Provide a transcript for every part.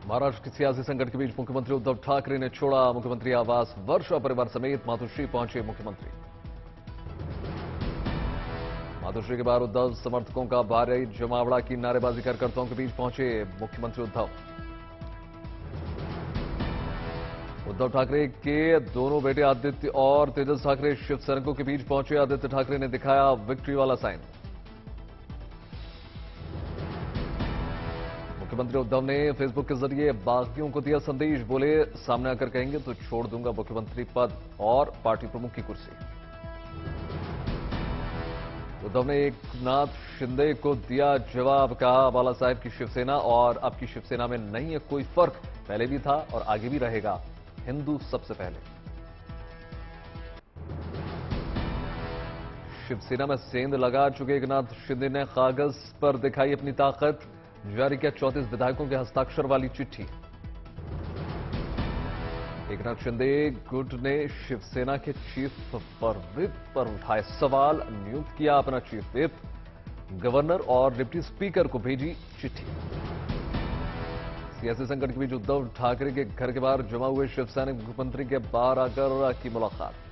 महाराष्ट्र के सियासी संकट के बीच मुख्यमंत्री उद्धव ठाकरे ने छोड़ा मुख्यमंत्री आवास। वर्षा परिवार समेत मातोश्री पहुंचे मुख्यमंत्री। मातोश्री के बाहर उद्धव समर्थकों का भारी जमावड़ा की नारेबाजी कार्यकर्ताओं के बीच पहुंचे मुख्यमंत्री उद्धव। उद्धव ठाकरे के दोनों बेटे आदित्य और तेजस ठाकरे शिवसैनिकों के बीच पहुंचे। आदित्य ठाकरे ने दिखाया विक्ट्री वाला साइन। मुख्यमंत्री उद्धव ने फेसबुक के जरिए बागियों को दिया संदेश। बोले, सामने आकर कहेंगे तो छोड़ दूंगा मुख्यमंत्री पद और पार्टी प्रमुख की कुर्सी। उद्धव ने एकनाथ शिंदे को दिया जवाब। कहा, बाला साहेब की शिवसेना और अब की शिवसेना में नहीं है कोई फर्क। पहले भी था और आगे भी रहेगा। हिंदू सबसे पहले। शिवसेना में सेंध लगा चुके एकनाथ शिंदे ने कागज पर दिखाई अपनी ताकत। जारी किया 34 विधायकों के हस्ताक्षर वाली चिट्ठी। एकनाथ शिंदे गुट ने शिवसेना के चीफ व्हिप पर उठाए सवाल। नियुक्त किया अपना चीफ व्हिप। गवर्नर और डिप्टी स्पीकर को भेजी चिट्ठी। सियासी संकट के बीच उद्धव ठाकरे के घर के बाहर जमा हुए शिवसैनिक मुख्यमंत्री के बाहर आकर की मुलाकात।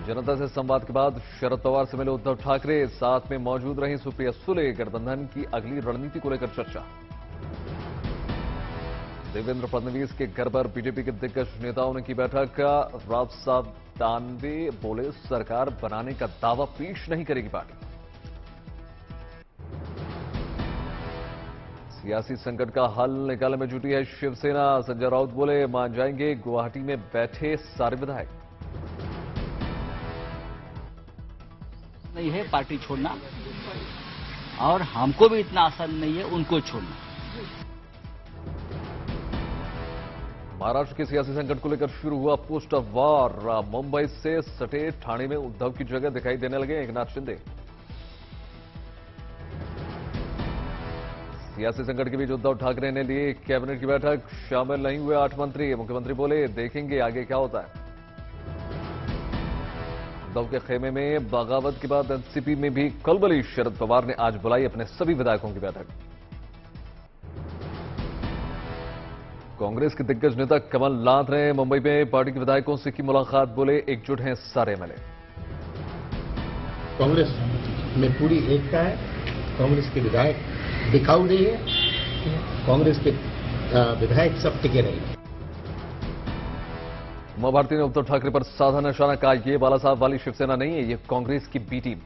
जनता से संवाद के बाद शरद पवार से मिले उद्धव ठाकरे। साथ में मौजूद रही सुप्रिया सुले। गठबंधन की अगली रणनीति को लेकर चर्चा। देवेंद्र फडणवीस के घर पर बीजेपी के दिग्गज नेताओं ने की बैठक। राव साहब दानवे बोले, सरकार बनाने का दावा पेश नहीं करेगी पार्टी। सियासी संकट का हल निकालने में जुटी है शिवसेना। संजय राउत बोले, मान जाएंगे गुवाहाटी में बैठे सारे विधायक। नहीं है पार्टी छोड़ना, और हमको भी इतना आसान नहीं है उनको छोड़ना। महाराष्ट्र के सियासी संकट को लेकर शुरू हुआ पोस्टर वॉर। मुंबई से सटे ठाणे में उद्धव की जगह दिखाई देने लगे एकनाथ शिंदे। सियासी संकट के बीच उद्धव ठाकरे ने ली कैबिनेट की बैठक। शामिल नहीं हुए 8 मंत्री। मुख्यमंत्री बोले, देखेंगे आगे क्या होता है। उद्धव के खेमे में बगावत के बाद एनसीपी में भी खलबली। शरद पवार ने आज बुलाई अपने सभी विधायकों की बैठक। कांग्रेस के दिग्गज नेता कमलनाथ ने मुंबई में पार्टी के विधायकों से की मुलाकात। बोले, एकजुट हैं सारे एमएलए। कांग्रेस में पूरी एकता है। कांग्रेस के विधायक दिखाऊ नहीं है। कांग्रेस के विधायक सब टिके रहेंगे। उमा भारती ने उद्धव ठाकरे पर साधा निशाना। कहा, ये बाला साहब वाली शिवसेना नहीं है, ये कांग्रेस की बी टीम।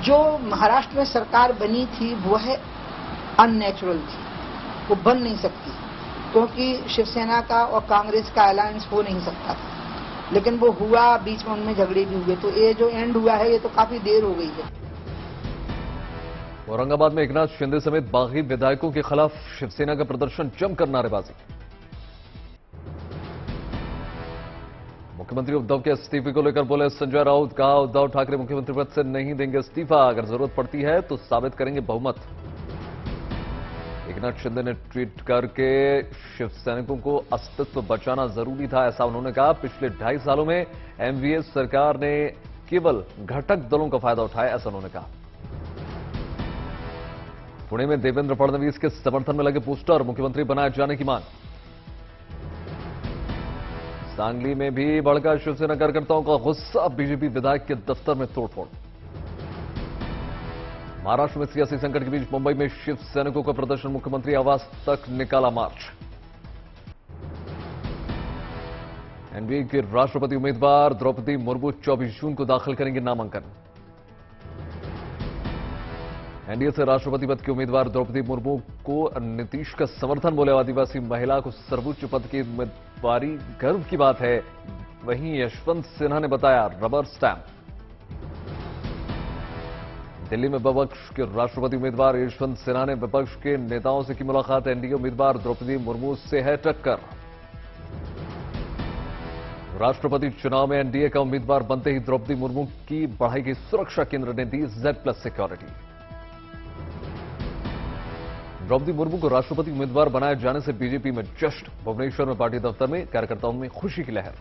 जो महाराष्ट्र में सरकार बनी थी वह अननेचुरल थी, वो बन नहीं सकती, क्योंकि शिवसेना का और कांग्रेस का अलायंस हो नहीं सकता था। लेकिन वो हुआ, बीच में उनमें झगड़े भी हुए, तो ये जो एंड हुआ है ये तो काफी देर हो गई है। औरंगाबाद में एकनाथ शिंदे समेत बागी विधायकों के खिलाफ शिवसेना का प्रदर्शन, जमकर नारेबाजी। मुख्यमंत्री उद्धव के इस्तीफे को लेकर बोले संजय राउत। कहा, उद्धव ठाकरे मुख्यमंत्री पद से नहीं देंगे इस्तीफा। अगर जरूरत पड़ती है तो साबित करेंगे बहुमत। एकनाथ शिंदे ने ट्वीट करके शिवसैनिकों को अस्तित्व बचाना जरूरी था, ऐसा उन्होंने कहा। पिछले 2.5 सालों में एमवीएस सरकार ने केवल घटक दलों का फायदा उठाया, ऐसा उन्होंने कहा। पुणे में देवेंद्र फडणवीस के समर्थन में लगे पोस्टर। मुख्यमंत्री बनाए जाने की मांग। सांगली में भी भड़का शिवसेना कार्यकर्ताओं का गुस्सा। बीजेपी विधायक के दफ्तर में तोड़फोड़। महाराष्ट्र में सियासी संकट के बीच मुंबई में शिवसैनिकों का प्रदर्शन। मुख्यमंत्री आवास तक निकाला मार्च। एनडीए के राष्ट्रपति उम्मीदवार द्रौपदी मुर्मू 24 जून को दाखिल करेंगे नामांकन। एनडीए से राष्ट्रपति पद की उम्मीदवार द्रौपदी मुर्मू को नीतीश का समर्थन। बोले, आदिवासी महिला को सर्वोच्च पद की उम्मीदवारी गर्व की बात है। वहीं यशवंत सिन्हा ने बताया रबर स्टैंप। दिल्ली में विपक्ष के राष्ट्रपति उम्मीदवार यशवंत सिन्हा ने विपक्ष के नेताओं से की मुलाकात। एनडीए उम्मीदवार द्रौपदी मुर्मू से है टक्कर। राष्ट्रपति चुनाव में एनडीए का उम्मीदवार बनते ही द्रौपदी मुर्मू की बढ़ाई सुरक्षा केंद्र ने दी Z+ सिक्योरिटी। द्रौपदी मुर्मू को राष्ट्रपति उम्मीदवार बनाए जाने से बीजेपी में जश्न। भुवनेश्वर में पार्टी दफ्तर में कार्यकर्ताओं में खुशी की लहर।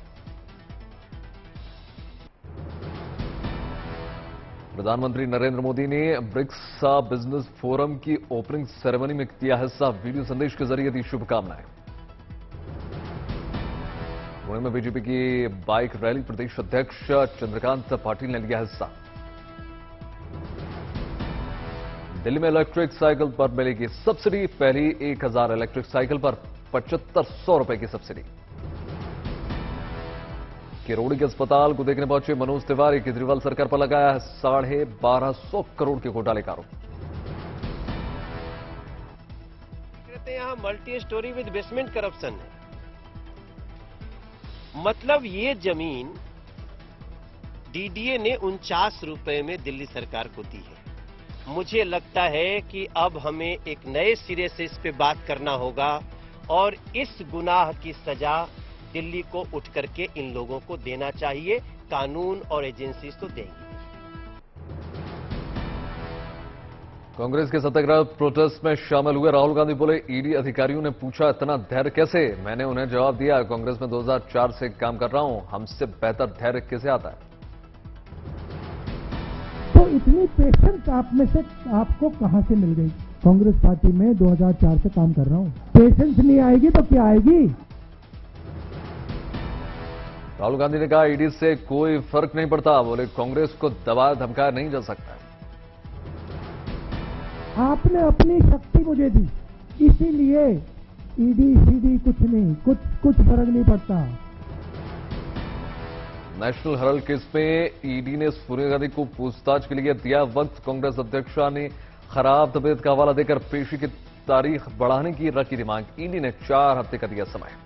प्रधानमंत्री नरेंद्र मोदी ने ब्रिक्स बिजनेस फोरम की ओपनिंग सेरेमनी में किया हिस्सा। वीडियो संदेश के जरिए दी शुभकामनाएं। पुणे में बीजेपी की बाइक रैली, प्रदेश अध्यक्ष चंद्रकांत पाटिल ने लिया हिस्सा। दिल्ली में इलेक्ट्रिक साइकिल पर मिलेगी सब्सिडी। पहली 1000 इलेक्ट्रिक साइकिल पर 7500 रुपए की सब्सिडी। किरोड़ी के अस्पताल को देखने पहुंचे मनोज तिवारी। केजरीवाल सरकार पर लगाया है 1250 करोड़ के घोटाले का आरोप। कहते हैं यहां multi storey with basement corruption है। मतलब ये जमीन डीडीए ने 49 रुपए में दिल्ली सरकार को दी है। मुझे लगता है कि अब हमें एक नए सिरे से इस पे बात करना होगा और इस गुनाह की सजा दिल्ली को उठ करके इन लोगों को देना चाहिए। कानून और एजेंसी तो देंगी। कांग्रेस के सत्याग्रह प्रोटेस्ट में शामिल हुए राहुल गांधी बोले, ईडी अधिकारियों ने पूछा इतना धैर्य कैसे? मैंने उन्हें जवाब दिया, कांग्रेस में 2004 से काम कर रहा हूं, हमसे बेहतर धैर्य कैसे आता है? तो इतनी पेशेंस आप में से आपको कहां से मिल गई? कांग्रेस पार्टी में 2004 से काम कर रहा हूं, पेशेंस नहीं आएगी तो क्या आएगी? राहुल गांधी ने कहा, ईडी से कोई फर्क नहीं पड़ता। बोले, कांग्रेस को दबाया धमकाया नहीं जा सकता। आपने अपनी शक्ति मुझे दी, इसीलिए ईडी सीडी कुछ नहीं, कुछ फर्क नहीं पड़ता। नेशनल हेराल्ड केस में ईडी ने सोनिया गांधी को पूछताछ के लिए दिया वक्त। कांग्रेस अध्यक्षा ने खराब तबीयत का हवाला देकर पेशी की तारीख बढ़ाने की रखी थी मांग। ईडी ने 4 हफ्ते का दिया समय।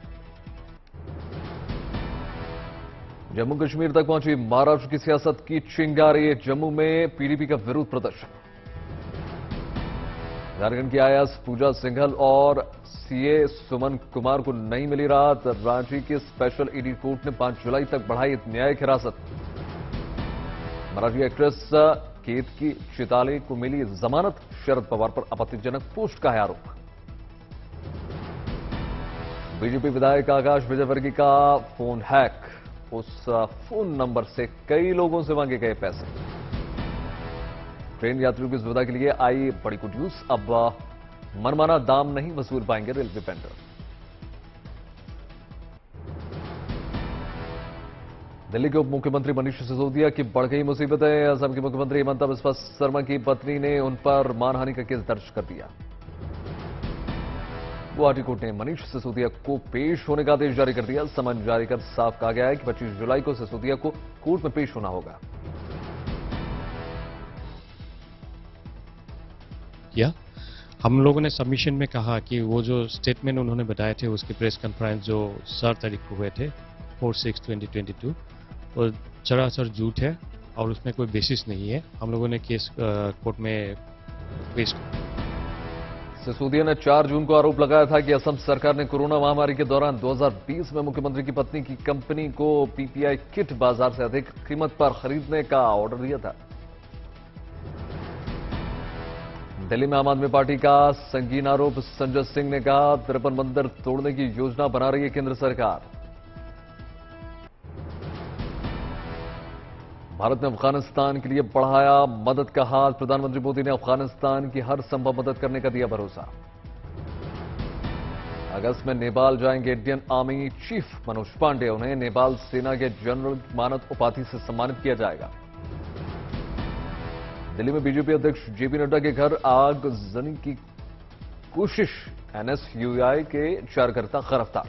जम्मू कश्मीर तक पहुंची महाराष्ट्र की सियासत की चिंगारी। जम्मू में पीडीपी का विरोध प्रदर्शन। झारखंड की आईएएस पूजा सिंघल और सीए सुमन कुमार को नहीं मिली राहत। रांची की स्पेशल ईडी कोर्ट ने 5 जुलाई तक बढ़ाई न्यायिक हिरासत। मराठी एक्ट्रेस केतकी चिताले को मिली जमानत। शरद पवार पर आपत्तिजनक पोस्ट का है आरोप। बीजेपी विधायक आकाश विजयवर्गीय का फोन हैक। उस फोन नंबर से कई लोगों से मांगे गए पैसे। ट्रेन यात्रियों की सुविधा के लिए आई बड़ी गुड न्यूज। अब मनमाना दाम नहीं वसूल पाएंगे रेलवे वेंडर। दिल्ली के उप मुख्यमंत्री मनीष सिसोदिया की बढ़ गई मुसीबतें। असम के मुख्यमंत्री हेमंत बिस्वा शर्मा की पत्नी ने उन पर मानहानि का केस दर्ज कर दिया। गुवाहाटी कोर्ट ने मनीष सिसोदिया को पेश होने का आदेश जारी कर दिया। समन जारी कर साफ कहा गया है कि 25 जुलाई को सिसोदिया को कोर्ट में पेश होना होगा। हम लोगों ने सबमिशन में कहा कि वो जो स्टेटमेंट उन्होंने बताए थे उसके प्रेस कॉन्फ्रेंस जो 7 तारीख को हुए थे 4/6/2022 वो सरासर झूठ है और उसमें कोई बेसिस नहीं है। हम लोगों ने केस कोर्ट में पेश। सिसोदिया ने 4 जून को आरोप लगाया था कि असम सरकार ने कोरोना महामारी के दौरान 2020 में मुख्यमंत्री की पत्नी की कंपनी को पीपीआई किट बाजार से अधिक कीमत पर खरीदने का ऑर्डर दिया था। दिल्ली में आम आदमी पार्टी का संगीन आरोप। संजय सिंह ने कहा, 53 मंदिर तोड़ने की योजना बना रही है केंद्र सरकार। भारत ने अफगानिस्तान के लिए बढ़ाया मदद का हाथ। प्रधानमंत्री मोदी ने अफगानिस्तान की हर संभव मदद करने का दिया भरोसा। अगस्त में नेपाल जाएंगे Indian army chief Manoj Pandey. उन्हें नेपाल सेना के जनरल मानद उपाधि से सम्मानित किया जाएगा। दिल्ली में बीजेपी अध्यक्ष जेपी नड्डा के घर आगजनी की कोशिश। एनएसयूआई के 4 कार्यकर्ता गिरफ्तार।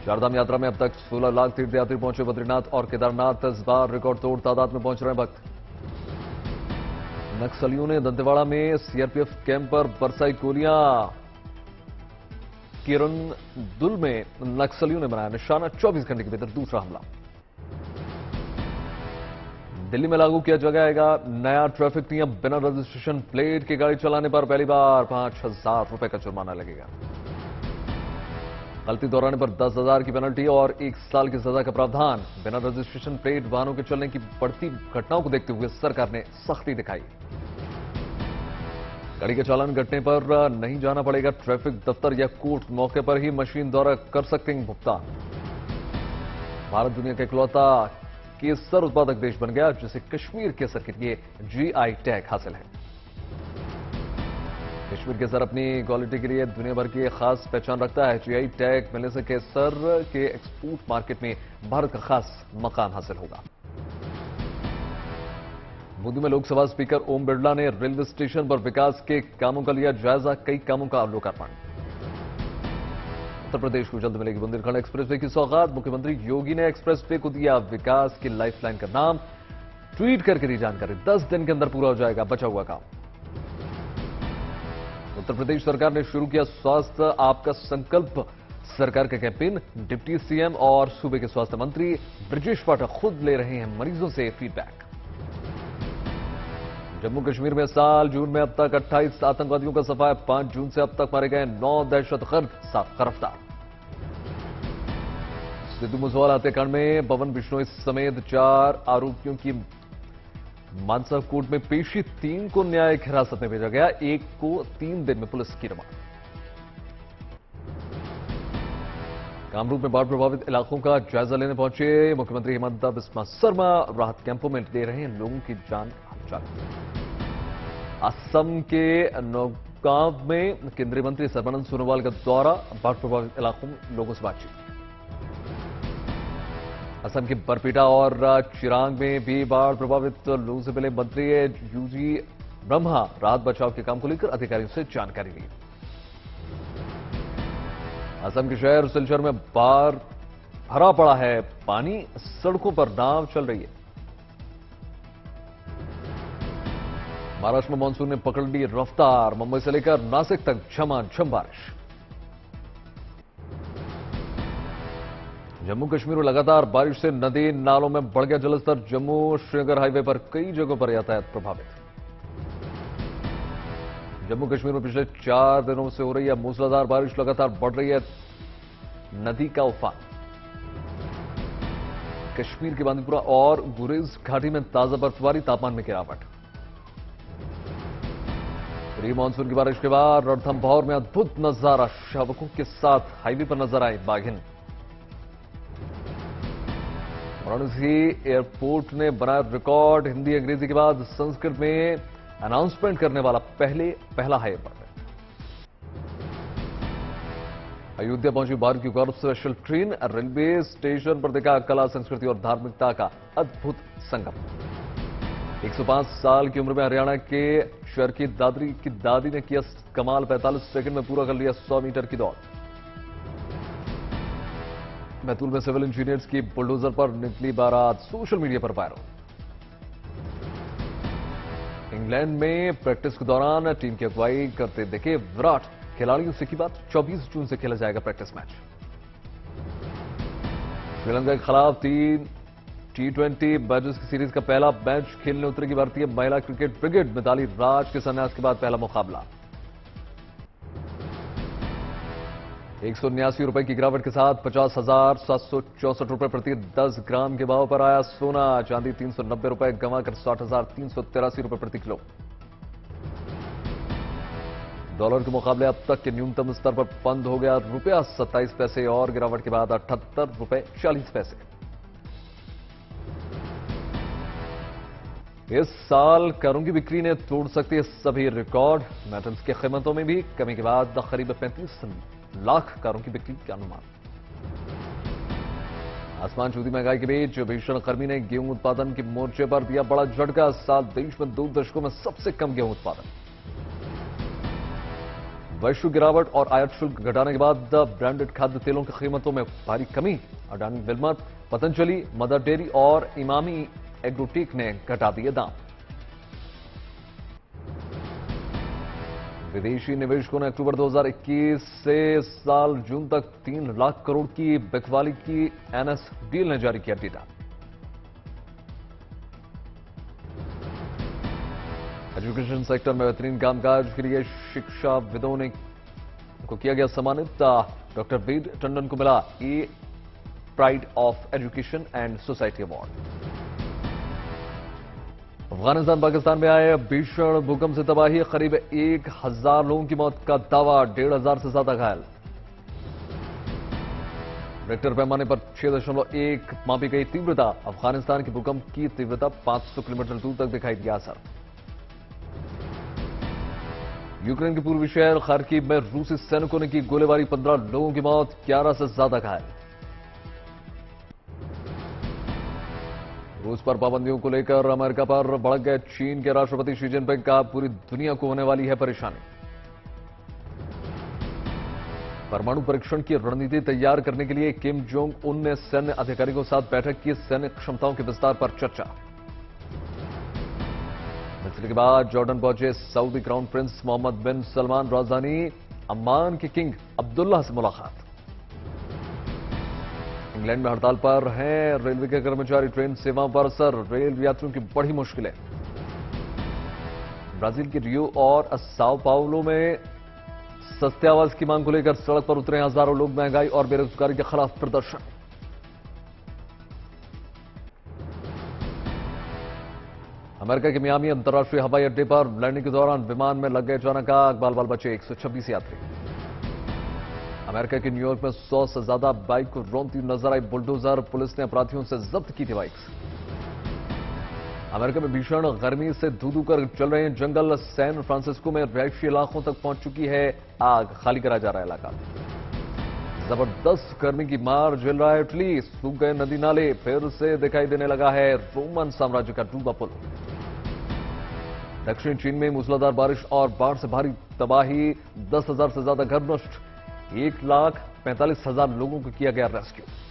चारधाम यात्रा में अब तक 16 लाख तीर्थयात्री पहुंचे बद्रीनाथ और केदारनाथ। इस बार रिकॉर्ड तोड़ तादाद में पहुंच रहे भक्त। नक्सलियों ने दंतेवाड़ा में सीआरपीएफ कैंप पर बरसाई गोलियां। किरंदुल में नक्सलियों ने बनाया निशाना। 24 घंटे के भीतर दूसरा हमला। दिल्ली में लागू किया जाएगा नया ट्रैफिक नियम। बिना रजिस्ट्रेशन प्लेट की गाड़ी चलाने पर पहली बार 5000 रुपए का जुर्माना लगेगा। गलती दोहराने पर 10,000 की पेनल्टी और 1 साल की सजा का प्रावधान। बिना रजिस्ट्रेशन प्लेट वाहनों के चलने की बढ़ती घटनाओं को देखते हुए सरकार ने सख्ती दिखाई। गाड़ी के चालान कटने पर नहीं जाना पड़ेगा ट्रैफिक दफ्तर या कोर्ट। मौके पर ही मशीन द्वारा कर सकते हैं भुगतान। भारत दुनिया का इकलौता केसर उत्पादक देश बन गया, जिसे कश्मीर केसर के लिए GI टैग हासिल है। कश्मीर केसर अपनी क्वालिटी के लिए दुनिया भर की खास पहचान रखता है। GI टैग मिलने से केसर के एक्सपोर्ट मार्केट में भारत का खास मकाम हासिल होगा। बूंदी में लोकसभा स्पीकर ओम बिरला ने रेलवे स्टेशन पर विकास के कामों का लिया जायजा, कई कामों का लोकार्पण। उत्तर प्रदेश को जल्द मिलेगी बुंदेलखंड एक्सप्रेसवे की सौगात, मुख्यमंत्री योगी ने एक्सप्रेसवे को दिया विकास की लाइफलाइन का नाम, ट्वीट करके दी जानकारी। 10 दिन के अंदर पूरा हो जाएगा बचा हुआ काम। उत्तर प्रदेश सरकार ने शुरू किया स्वास्थ्य आपका संकल्प सरकार का कैंपेन, डिप्टी सीएम और सूबे के स्वास्थ्य मंत्री ब्रजेश पाठक खुद ले रहे हैं मरीजों से फीडबैक। जम्मू कश्मीर में साल जून में अब तक 28 आतंकवादियों का सफाया, 5 जून से अब तक मारे गए 9 दहशतगर्द, 7 गिरफ्तार। सिद्धू मूसेवाला हत्याकांड में पवन बिश्नोई समेत 4 आरोपियों की मानसा कोर्ट में पेशी, 3 को न्यायिक हिरासत में भेजा गया, 1 को 3 दिन में पुलिस की रिमांड। कामरूप में बाढ़ प्रभावित इलाकों का जायजा लेने पहुंचे मुख्यमंत्री हेमंत बिस्वा शर्मा, राहत कैंपों में दे रहे हैं लोगों की जान हालचाल। असम के नौगांव में केंद्रीय मंत्री सर्बानंद सोनोवाल का दौरा, बाढ़ प्रभावित इलाकों में लोगों से बातचीत। असम के बरपेटा और चिरांग में भी बाढ़ प्रभावित लोगों से मिले मंत्री यूजी ब्रह्मा, राहत बचाव के काम को लेकर अधिकारियों से जानकारी ली। असम के शहर सिलचर में बाढ़ भरा पड़ा है पानी, सड़कों पर नाव चल रही है। महाराष्ट्र में मानसून ने पकड़ ली रफ्तार, मुंबई से लेकर नासिक तक झमाझम बारिश। जम्मू कश्मीर में लगातार बारिश से नदी नालों में बढ़ गया जलस्तर, जम्मू श्रीनगर हाईवे पर कई जगहों पर यातायात प्रभावित। जम्मू कश्मीर में पिछले 4 दिनों से हो रही है मूसलाधार बारिश, लगातार बढ़ रही है नदी का उफान। कश्मीर के बांदीपुरा और गुरेज घाटी में ताजा बर्फबारी, तापमान में गिरावट। प्री मानसून की बारिश के बाद रणथंभौर में अद्भुत नजारा, शावकों के साथ हाईवे पर नजर आए बाघिन। वाराणसी एयरपोर्ट ने बनाया रिकॉर्ड, हिंदी अंग्रेजी के बाद संस्कृत में अनाउंसमेंट करने वाला पहला एयरपोर्ट। अयोध्या पहुंची भारत की गौरव स्पेशल ट्रेन, रेलवे स्टेशन पर देखा कला संस्कृति और धार्मिकता का अद्भुत संगम। 105 साल की उम्र में हरियाणा के शहर की दादी ने किया कमाल, 45 सेकंड में पूरा कर लिया 100 मीटर की दौड़। बैतूल में सिविल इंजीनियर्स की बुलडोजर पर निकली बारात सोशल मीडिया पर वायरल। इंग्लैंड में प्रैक्टिस के दौरान टीम की अगुवाई करते दिखे विराट, खिलाड़ियों से की बात, 24 जून से खेला जाएगा प्रैक्टिस मैच। श्रीलंका के खिलाफ 3 T20 मैचेस की सीरीज का पहला मैच खेलने उतरेगी भारतीय महिला क्रिकेट ब्रिगेड, मिताली राज के संन्यास के बाद पहला मुकाबला। 179 रुपए की गिरावट के साथ 50,764 रुपए प्रति 10 ग्राम के भाव पर आया सोना, चांदी 390 रुपए गंवाकर 60,383 रुपए प्रति किलो। डॉलर के मुकाबले अब तक के न्यूनतम स्तर पर बंद हो गया रुपया 27 पैसे और गिरावट के बाद 78 रुपए 40 पैसे। इस साल कारों की बिक्री ने तोड़ सकती है सभी रिकॉर्ड, मेटल्स की कीमतों में भी कमी के बाद करीब 35 लाख कारों की बिक्री का अनुमान। आसमान छूती महंगाई के बीच भीषण गर्मी ने गेहूं उत्पादन के मोर्चे पर दिया बड़ा झटका, इस साल देश में 2 दशकों में सबसे कम गेहूं उत्पादन। वैश्विक गिरावट और आयात शुल्क घटाने के बाद ब्रांडेड खाद्य तेलों की कीमतों में भारी कमी, Adani Wilmer, Patanjali, mother dairy और इमामी एग्रोटेक ने घटा दिए दाम। विदेशी निवेशकों ने अक्टूबर 2021 से इस साल जून तक 3 लाख करोड़ की बिकवाली की NSDL ने जारी किया डेटा। एजुकेशन सेक्टर में बेहतरीन कामकाज के लिए शिक्षाविदों ने को किया गया सम्मानित, डॉक्टर वेद टंडन को मिला a pride of education and society award. Afghanistan Pakistan में आए भीषण भूकंप से तबाही, करीब 1000 लोगों की मौत का दावा, 1500 से ज्यादा घायल। रिक्टर पैमाने पर 6.1 मापी गई तीव्रता। अफगानिस्तान के भूकंप की तीव्रता 500 किलोमीटर दूर तक दिखाई दिया असर। यूक्रेन के पूर्वी शहर खार्किव में रूसी सैनिकों ने की गोलीबारी, 15 लोगों की मौत, 11 से ज्यादा घायल। रूस पर पाबंदियों को लेकर अमेरिका पर भड़क गए चीन के राष्ट्रपति शी जिनपिंग का पूरी दुनिया को होने वाली है परेशानी। परमाणु परीक्षण की रणनीति तैयार करने के लिए किम जोंग उन ने सैन्य अधिकारियों के साथ बैठक की, सैन्य क्षमताओं के विस्तार पर चर्चा। मिस्र के बाद जॉर्डन पहुंचे सऊदी क्राउन प्रिंस मोहम्मद बिन सलमान, राजधानी अम्मान के किंग अब्दुल्ला से मुलाकात। इंग्लैंड में हड़ताल पर हैं रेलवे के कर्मचारी, ट्रेन सेवाओं पर असर, रेल यात्रियों की बड़ी मुश्किलें। ब्राजील के रियो और साओ पाउलो में सस्ते आवास की मांग को लेकर सड़क पर उतरे हजारों लोग, महंगाई और बेरोजगारी के खिलाफ प्रदर्शन। अमेरिका के मियामी अंतर्राष्ट्रीय हवाई अड्डे पर लैंडिंग के दौरान विमान में लग गए अचानक आग, बाल बचे 126 यात्री। अमेरिका के न्यूयॉर्क में 100 से ज्यादा बाइक को रौंदती नजर आई बुलडोजर, पुलिस ने अपराधियों से जब्त की थी बाइक्स। अमेरिका में भीषण गर्मी से धू कर चल रहे जंगल, सैन फ्रांसिस्को में रिहायशी इलाकों तक पहुंच चुकी है आग, खाली करा जा रहा है इलाका। जबरदस्त गर्मी की मार झेल रहा है इटली, सूख गए नदी नाले, फिर से दिखाई देने लगा है रोमन साम्राज्य का डूबा पुल। दक्षिण चीन में मूसलाधार बारिश और बाढ़ से भारी तबाही, 10,000 से ज्यादा घर नष्ट, 1,45,000 लोगों को किया गया रेस्क्यू।